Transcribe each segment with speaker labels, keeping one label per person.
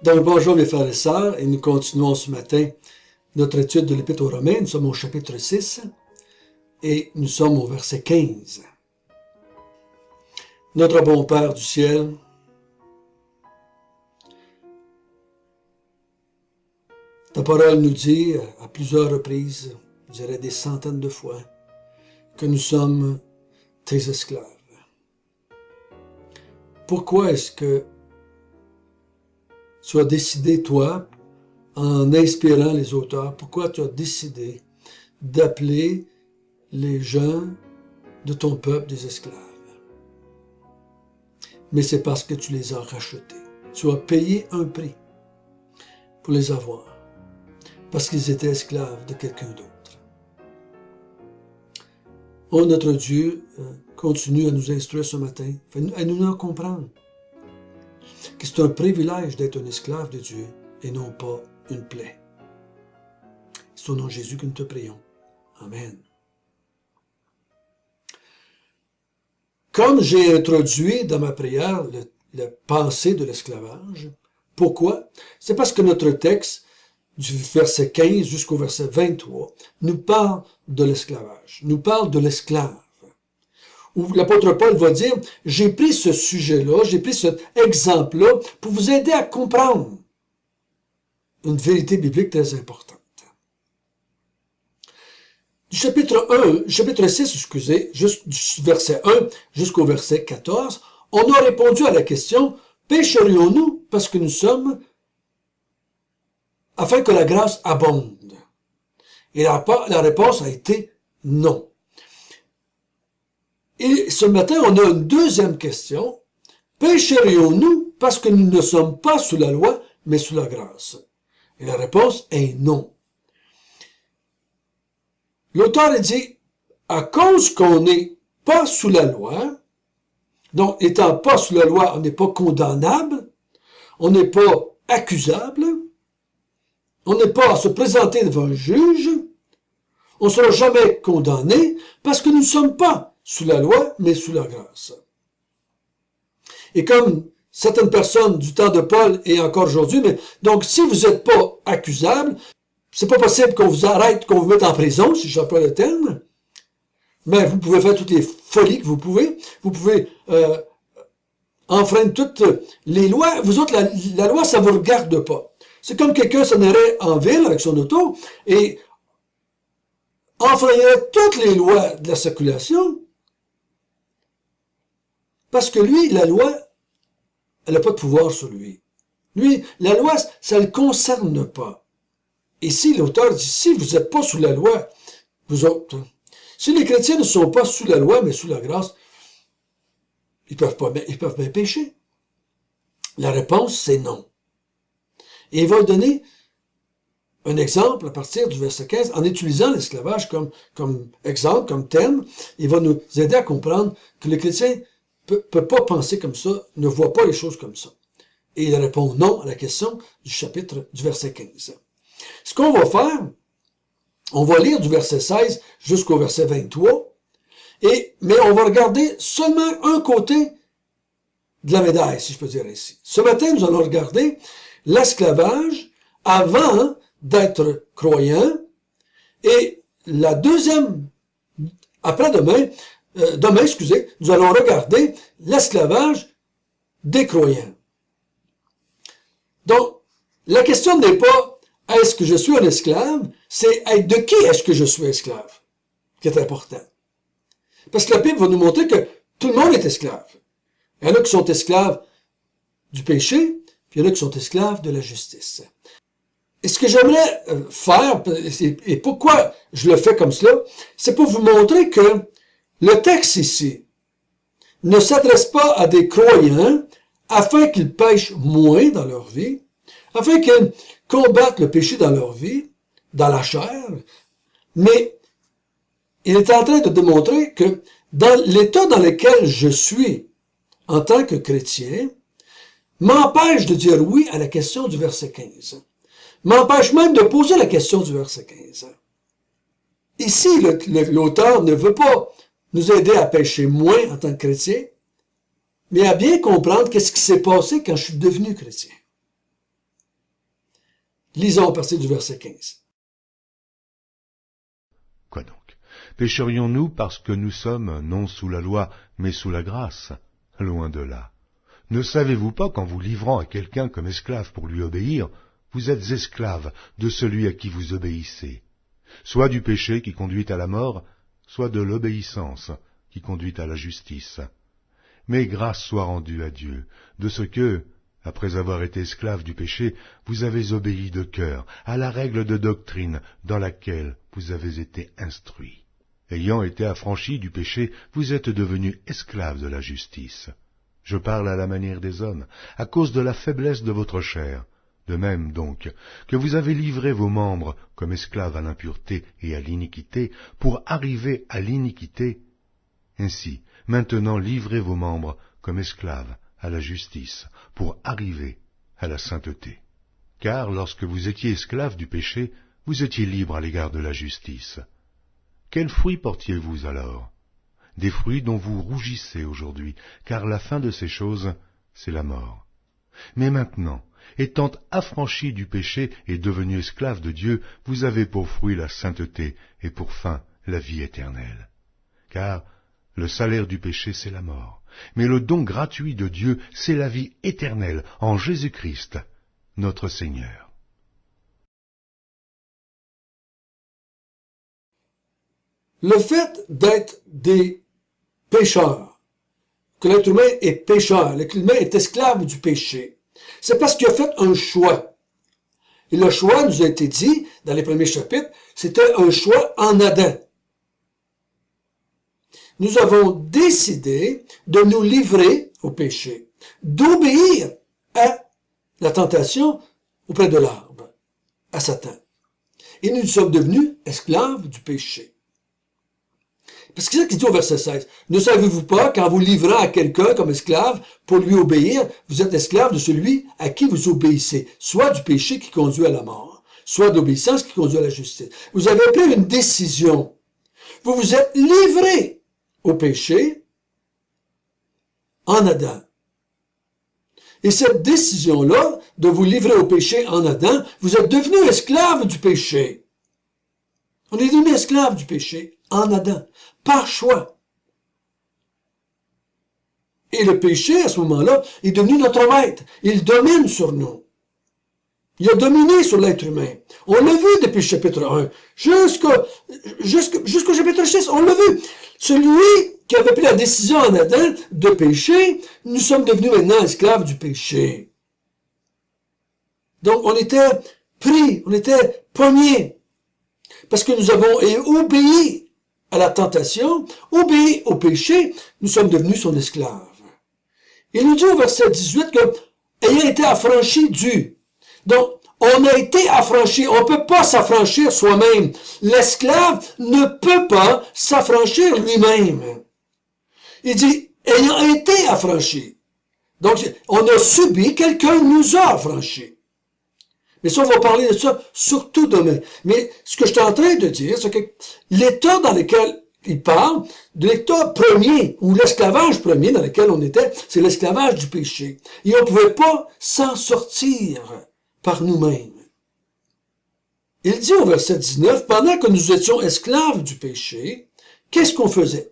Speaker 1: Donc, bonjour mes frères et sœurs, et nous continuons ce matin notre étude de l'Épître aux Romains. Nous sommes au chapitre 6 et nous sommes au verset 15. Notre bon Père du ciel, ta parole nous dit à plusieurs reprises, je dirais des centaines de fois, que nous sommes tes esclaves. Pourquoi est-ce que tu as décidé, toi, en inspirant les auteurs, pourquoi tu as décidé d'appeler les gens de ton peuple des esclaves? Mais c'est parce que tu les as rachetés. Tu as payé un prix pour les avoir, parce qu'ils étaient esclaves de quelqu'un d'autre. Oh, notre Dieu, continue à nous instruire ce matin, à nous en comprendre que c'est un privilège d'être un esclave de Dieu et non pas une plaie. C'est au nom de Jésus que nous te prions. Amen. Comme j'ai introduit dans ma prière le pensée de l'esclavage, pourquoi? C'est parce que notre texte, du verset 15 jusqu'au verset 23, nous parle de l'esclavage, nous parle de l'esclave. Où l'apôtre Paul va dire, j'ai pris ce sujet-là, j'ai pris cet exemple-là pour vous aider à comprendre une vérité biblique très importante. Du chapitre 6, du verset 1 jusqu'au verset 14, on a répondu à la question, pécherions-nous parce que nous sommes, afin que la grâce abonde? Et la réponse a été non. Et ce matin, on a une deuxième question. Pécherions-nous parce que nous ne sommes pas sous la loi, mais sous la grâce? Et la réponse est non. L'auteur dit, à cause qu'on n'est pas sous la loi, donc étant pas sous la loi, on n'est pas condamnable, on n'est pas accusable, on n'est pas à se présenter devant un juge, on ne sera jamais condamné parce que nous ne sommes pas sous la loi, mais sous la grâce. Et comme certaines personnes du temps de Paul et encore aujourd'hui, mais donc si vous n'êtes pas accusable, c'est pas possible qu'on vous arrête, qu'on vous mette en prison, si j'emploie le terme, mais vous pouvez faire toutes les folies que vous pouvez enfreindre toutes les lois. Vous autres, la loi, ça vous regarde pas. C'est comme quelqu'un s'en irait en ville avec son auto et enfreindrait toutes les lois de la circulation, parce que lui, la loi, elle n'a pas de pouvoir sur lui. Lui, la loi, ça ne le concerne pas. Ici, l'auteur dit, si vous n'êtes pas sous la loi, vous autres, si les chrétiens ne sont pas sous la loi, mais sous la grâce, ils peuvent bien pécher. La réponse, c'est non. Et il va donner un exemple à partir du verset 15, en utilisant l'esclavage comme exemple, comme thème. Il va nous aider à comprendre que le chrétien peut pas penser comme ça, ne voit pas les choses comme ça. Et il répond non à la question du verset 15. Ce qu'on va faire, on va lire du verset 16 jusqu'au verset 23, mais on va regarder seulement un côté de la médaille, si je peux dire ainsi. Ce matin, nous allons regarder l'esclavage avant d'être croyant, et la deuxième, après-demain, nous allons regarder l'esclavage des croyants. Donc, la question n'est pas est-ce que je suis un esclave, c'est de qui est-ce que je suis esclave, qui est important. Parce que la Bible va nous montrer que tout le monde est esclave. Il y en a qui sont esclaves du péché, puis il y en a qui sont esclaves de la justice. Et ce que j'aimerais faire, et pourquoi je le fais comme cela, c'est pour vous montrer que le texte ici ne s'adresse pas à des croyants afin qu'ils pêchent moins dans leur vie, afin qu'ils combattent le péché dans leur vie, dans la chair, mais il est en train de démontrer que dans l'état dans lequel je suis en tant que chrétien, m'empêche de dire oui à la question du verset 15. M'empêche même de poser la question du verset 15. Ici, l'auteur ne veut pas nous aider à pécher moins en tant que chrétien, mais à bien comprendre qu'est-ce qui s'est passé quand je suis devenu chrétien. Lisons à partir du verset 15.
Speaker 2: Quoi donc? Pécherions-nous parce que nous sommes non sous la loi, mais sous la grâce? Loin de là. Ne savez-vous pas qu'en vous livrant à quelqu'un comme esclave pour lui obéir, vous êtes esclave de celui à qui vous obéissez, soit du péché qui conduit à la mort, soit de l'obéissance qui conduit à la justice. Mais grâce soit rendue à Dieu, de ce que, après avoir été esclave du péché, vous avez obéi de cœur à la règle de doctrine dans laquelle vous avez été instruits. Ayant été affranchis du péché, vous êtes devenus esclaves de la justice. Je parle à la manière des hommes, à cause de la faiblesse de votre chair. De même, donc, que vous avez livré vos membres comme esclaves à l'impureté et à l'iniquité, pour arriver à l'iniquité, ainsi, maintenant livrez vos membres comme esclaves à la justice, pour arriver à la sainteté. Car lorsque vous étiez esclaves du péché, vous étiez libres à l'égard de la justice. Quels fruits portiez-vous alors? Des fruits dont vous rougissez aujourd'hui, car la fin de ces choses, c'est la mort. Mais maintenant, étant affranchis du péché et devenus esclaves de Dieu, vous avez pour fruit la sainteté et pour fin la vie éternelle. Car le salaire du péché, c'est la mort, mais le don gratuit de Dieu, c'est la vie éternelle en Jésus-Christ, notre Seigneur.
Speaker 1: Le fait d'être des pécheurs, que l'être humain est pécheur, l'être humain est esclave du péché, c'est parce qu'il a fait un choix. Et le choix nous a été dit, dans les premiers chapitres, c'était un choix en Adam. Nous avons décidé de nous livrer au péché, d'obéir à la tentation auprès de l'arbre, à Satan. Et nous sommes devenus esclaves du péché. Parce que c'est ça qu'il dit au verset 16. Ne savez-vous pas qu'en vous livrant à quelqu'un comme esclave pour lui obéir, vous êtes esclave de celui à qui vous obéissez, soit du péché qui conduit à la mort, soit d'obéissance qui conduit à la justice. Vous avez pris une décision. Vous vous êtes livré au péché en Adam. Et cette décision-là, de vous livrer au péché en Adam, vous êtes devenu esclave du péché. On est devenu esclave du péché en Adam, par choix. Et le péché, à ce moment-là, est devenu notre maître. Il domine sur nous. Il a dominé sur l'être humain. On l'a vu depuis le chapitre 1 jusqu'au chapitre 6. On l'a vu. Celui qui avait pris la décision en Adam de pécher, nous sommes devenus maintenant esclaves du péché. Donc, on était pris, on était pognés. Parce que nous avons obéi à la tentation, obéi au péché, nous sommes devenus son esclave. Il nous dit au verset 18 que, ayant été affranchis du. Donc, on a été affranchis. On ne peut pas s'affranchir soi-même. L'esclave ne peut pas s'affranchir lui-même. Il dit, ayant été affranchis. Donc, on a subi, quelqu'un nous a affranchis. Mais ça, on va parler de ça surtout demain. Mais ce que je suis en train de dire, c'est que l'état dans lequel il parle, de l'état premier, ou l'esclavage premier dans lequel on était, c'est l'esclavage du péché. Et on ne pouvait pas s'en sortir par nous-mêmes. Il dit au verset 19, pendant que nous étions esclaves du péché, qu'est-ce qu'on faisait?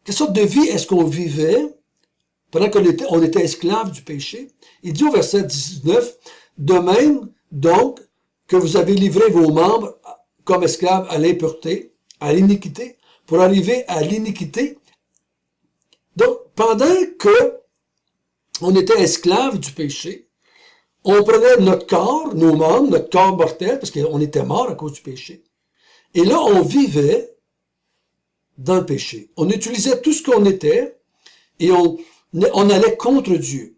Speaker 1: Quelle sorte de vie est-ce qu'on vivait pendant qu'on était esclaves du péché? Il dit au verset 19, de même, donc, que vous avez livré vos membres comme esclaves à l'impureté, à l'iniquité, pour arriver à l'iniquité. Donc, pendant que on était esclaves du péché, on prenait notre corps, nos membres, notre corps mortel, parce qu'on était mort à cause du péché. Et là, on vivait dans le péché. On utilisait tout ce qu'on était et on allait contre Dieu.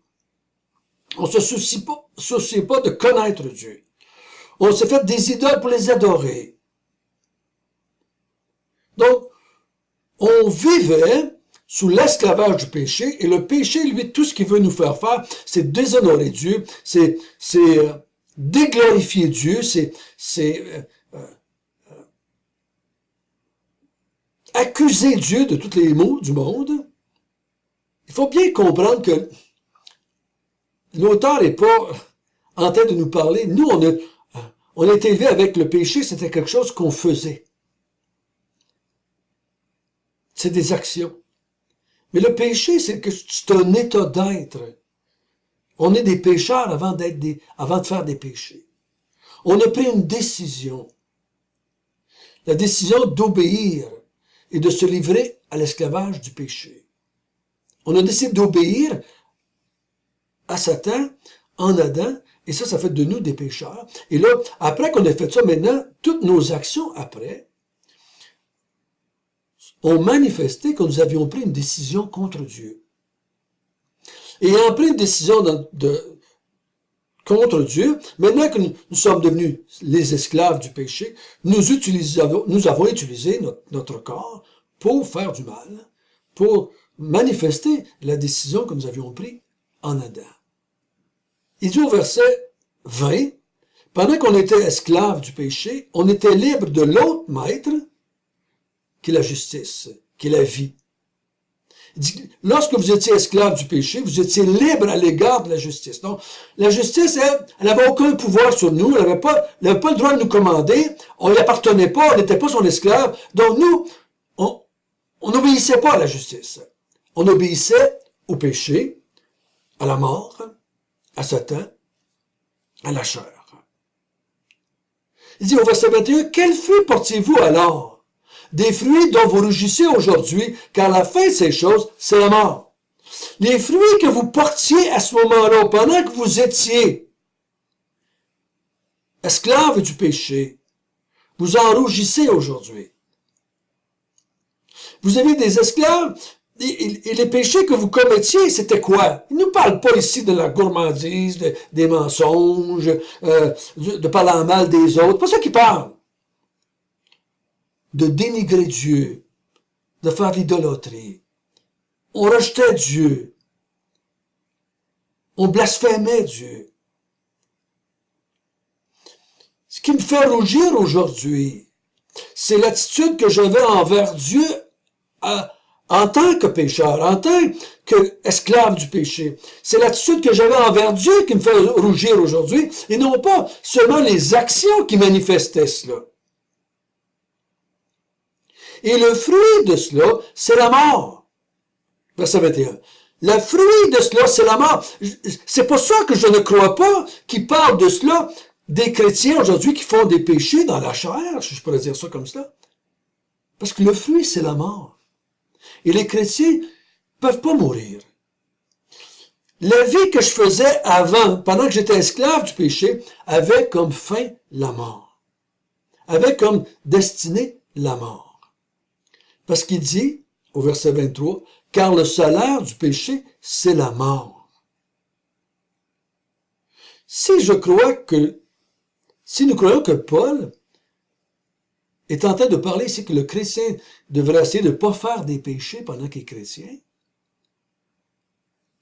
Speaker 1: On ne se souciait pas de connaître Dieu. On s'est fait des idoles pour les adorer. Donc, on vivait sous l'esclavage du péché, et le péché, lui, tout ce qu'il veut nous faire faire, c'est déshonorer Dieu, c'est déglorifier Dieu, c'est accuser Dieu de tous les maux du monde. Il faut bien comprendre que l'auteur n'est pas en train de nous parler. Nous, on a été élevés avec le péché, c'était quelque chose qu'on faisait. C'est des actions. Mais le péché, c'est un état d'être. On est des pécheurs avant de faire des péchés. On a pris une décision. La décision d'obéir et de se livrer à l'esclavage du péché. On a décidé d'obéir à Satan en Adam, et ça fait de nous des pécheurs. Et là, après qu'on ait fait ça, maintenant, toutes nos actions après ont manifesté que nous avions pris une décision contre Dieu. Et ayant pris une décision contre Dieu, maintenant que nous sommes devenus les esclaves du péché, nous avons utilisé notre corps pour faire du mal, pour manifester la décision que nous avions prise en Adam. Il dit au verset 20, pendant qu'on était esclaves du péché, on était libre de l'autre maître, qui est la justice, qui est la vie. Il dit, lorsque vous étiez esclave du péché, vous étiez libre à l'égard de la justice. Donc, la justice, elle n'avait aucun pouvoir sur nous, elle n'avait pas le droit de nous commander, on n'y appartenait pas, on n'était pas son esclave. Donc nous, on n'obéissait pas à la justice. On obéissait au péché, à la mort, à Satan, à la chair. Il dit au verset 21, « Quels fruits portiez-vous alors? Des fruits dont vous rougissez aujourd'hui, car la fin de ces choses, c'est la mort. Les fruits que vous portiez à ce moment-là, pendant que vous étiez esclaves du péché, vous en rougissez aujourd'hui. Vous avez des esclaves, et les péchés que vous commettiez, c'était quoi? Il ne nous parle pas ici de la gourmandise, des mensonges, de parler en mal des autres. C'est pas ça qu'il parle. De dénigrer Dieu, de faire l'idolâtrie. On rejetait Dieu. On blasphémait Dieu. Ce qui me fait rougir aujourd'hui, c'est l'attitude que j'avais envers Dieu en tant que pécheur, en tant qu'esclave du péché. C'est l'attitude que j'avais envers Dieu qui me fait rougir aujourd'hui, et non pas seulement les actions qui manifestaient cela. Et le fruit de cela, c'est la mort. Verset 21. Le fruit de cela, c'est la mort. C'est pour ça que je ne crois pas qu'il parle de cela des chrétiens aujourd'hui qui font des péchés dans la chair, je pourrais dire ça comme ça. Parce que le fruit, c'est la mort. Et les chrétiens ne peuvent pas mourir. La vie que je faisais avant, pendant que j'étais esclave du péché, avait comme fin la mort. Avait comme destinée la mort. Parce qu'il dit, au verset 23, « Car le salaire du péché, c'est la mort. » Si nous croyons que Paul est en train de parler ici que le chrétien devrait essayer de ne pas faire des péchés pendant qu'il est chrétien,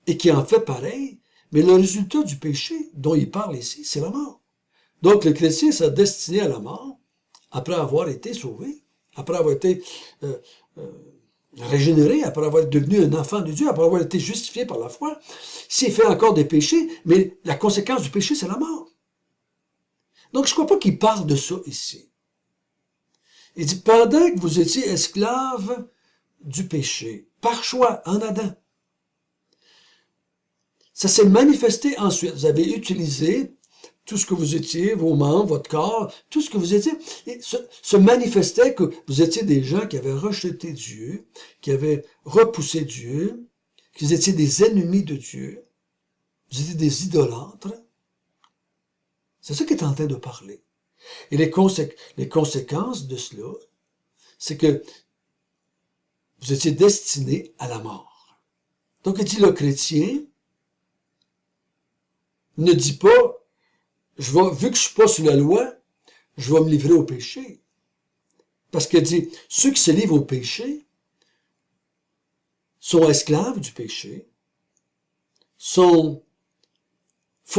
Speaker 1: et qui en fait pareil, mais le résultat du péché dont il parle ici, c'est la mort. Donc le chrétien s'est destiné à la mort après avoir été sauvé, après avoir été régénéré, après avoir devenu un enfant de Dieu, après avoir été justifié par la foi. S'il fait encore des péchés, mais la conséquence du péché, c'est la mort. Donc je ne crois pas qu'il parle de ça ici. Il dit, pendant que vous étiez esclaves du péché, par choix, en Adam, ça s'est manifesté ensuite. Vous avez utilisé tout ce que vous étiez, vos membres, votre corps, tout ce que vous étiez, et se manifestait que vous étiez des gens qui avaient rejeté Dieu, qui avaient repoussé Dieu, que vous étiez des ennemis de Dieu, vous étiez des idolâtres. C'est ça qu'il est en train de parler. Et les conséquences de cela, c'est que vous étiez destinés à la mort. Donc il dit le chrétien ne dit pas, vu que je suis pas sous la loi, je vais me livrer au péché. Parce qu'il dit, ceux qui se livrent au péché sont esclaves du péché, font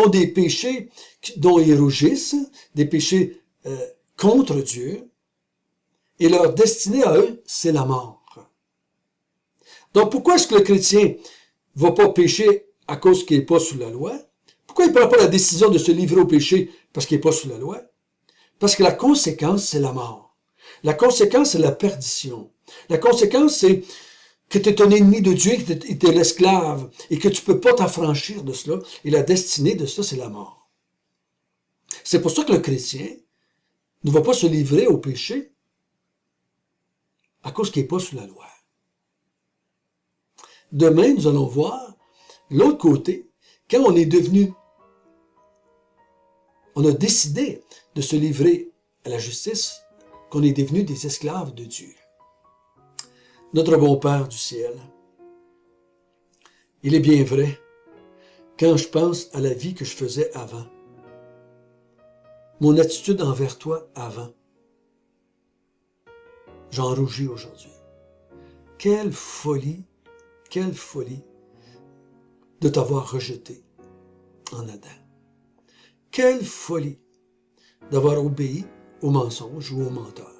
Speaker 1: des péchés dont ils rougissent, des péchés contre Dieu, et leur destinée à eux, c'est la mort. Donc pourquoi est-ce que le chrétien ne va pas pécher à cause qu'il n'est pas sous la loi? Pourquoi il ne prend pas la décision de se livrer au péché? Parce qu'il n'est pas sous la loi. Parce que la conséquence, c'est la mort. La conséquence, c'est la perdition. La conséquence, c'est que tu es un ennemi de Dieu, que tu es l'esclave, et que tu ne peux pas t'affranchir de cela. Et la destinée de cela, c'est la mort. C'est pour ça que le chrétien ne va pas se livrer au péché à cause qu'il n'est pas sous la loi. Demain, nous allons voir l'autre côté, quand on a décidé de se livrer à la justice, qu'on est devenu des esclaves de Dieu. Notre bon Père du ciel, il est bien vrai, quand je pense à la vie que je faisais avant, mon attitude envers toi avant, j'en rougis aujourd'hui. Quelle folie de t'avoir rejeté en Adam. Quelle folie d'avoir obéi au mensonge ou au menteur.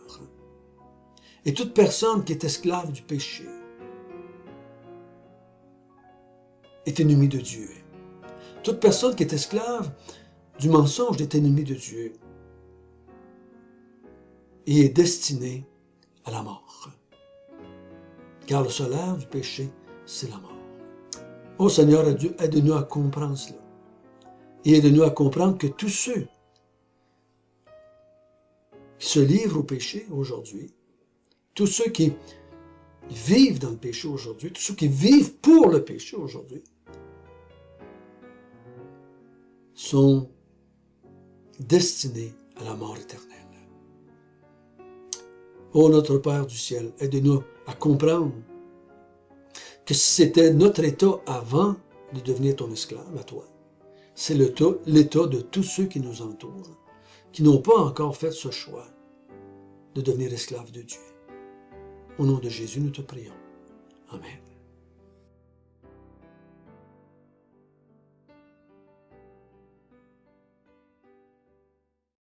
Speaker 1: Et toute personne qui est esclave du péché est ennemie de Dieu. Toute personne qui est esclave du mensonge est ennemie de Dieu et est destinée à la mort. Car le salaire du péché, c'est la mort. Ô Seigneur Dieu, aide-nous à comprendre cela. Et aide-nous à comprendre que tous ceux qui se livrent au péché aujourd'hui, tous ceux qui vivent dans le péché aujourd'hui, tous ceux qui vivent pour le péché aujourd'hui, sont destinés à la mort éternelle. Ô notre Père du ciel, aide-nous à comprendre que c'était notre état avant de devenir ton esclave à toi. C'est l'état de tous ceux qui nous entourent, qui n'ont pas encore fait ce choix de devenir esclaves de Dieu. Au nom de Jésus, nous te prions. Amen.